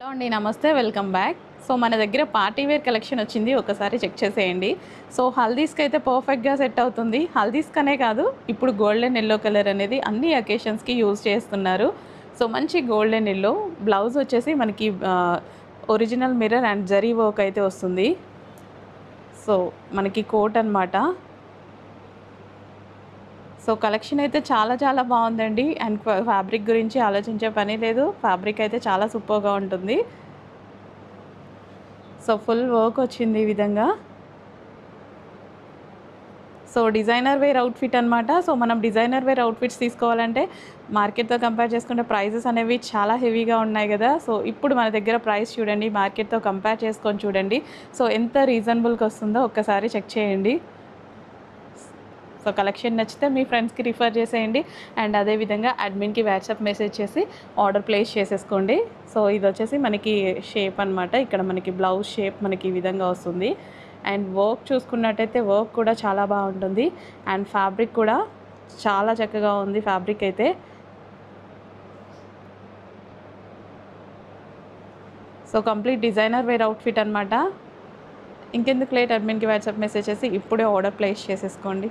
Hello అండి, నమస్తే, welcome back. So మన దగ్గర పార్టీ వేర్ కలెక్షన్ వచ్చింది, ఒకసారి చెక్ చేసేయండి. సో హల్దీస్కి అయితే పర్ఫెక్ట్గా సెట్ అవుతుంది. హల్దీస్కనే కాదు, ఇప్పుడు గోల్డెన్ ఎల్లో కలర్ అనేది అన్ని అకేషన్స్కి యూజ్ చేస్తున్నారు. సో మంచి గోల్డెన్ ఎల్లో బ్లౌజ్ వచ్చేసి మనకి original mirror and zari work అయితే వస్తుంది. సో మనకి కోట్ అనమాట. సో కలెక్షన్ అయితే చాలా బాగుందండి. అండ్ ఫ్యాబ్రిక్ గురించి ఆలోచించే పని లేదు. ఫ్యాబ్రిక్ అయితే చాలా సూపర్గా ఉంటుంది. సో ఫుల్ వర్క్ వచ్చింది ఈ విధంగా. సో డిజైనర్ వేర్ అవుట్ఫిట్ అనమాట. సో మనం డిజైనర్ వేర్ అవుట్ఫిట్స్ తీసుకోవాలంటే మార్కెట్తో కంపేర్ చేసుకుంటే ప్రైజెస్ అనేవి చాలా హెవీగా ఉన్నాయి కదా. సో ఇప్పుడు మన దగ్గర ప్రైస్ చూడండి, మార్కెట్తో కంపేర్ చేసుకొని చూడండి. సో ఎంత రీజనబుల్గా వస్తుందో ఒక్కసారి చెక్ చేయండి. సో కలెక్షన్ నచ్చితే మీ ఫ్రెండ్స్కి రిఫర్ చేసేయండి. అండ్ అదేవిధంగా అడ్మిన్కి వాట్సాప్ మెసేజ్ చేసి ఆర్డర్ ప్లేస్ చేసేసుకోండి. సో ఇది వచ్చేసి మనకి షేప్ అనమాట. ఇక్కడ మనకి బ్లౌజ్ షేప్ మనకి ఈ విధంగా వస్తుంది. అండ్ వర్క్ చూసుకున్నట్టయితే వర్క్ కూడా చాలా బాగుంటుంది. అండ్ ఫ్యాబ్రిక్ కూడా చాలా చక్కగా ఉంది ఫ్యాబ్రిక్ అయితే. So complete designer wear outfit అనమాట. ఇంకెందుకు లేట్, అడ్మిన్కి వాట్సాప్ మెసేజ్ చేసి ఇప్పుడే ఆర్డర్ ప్లేస్ చేసేసుకోండి.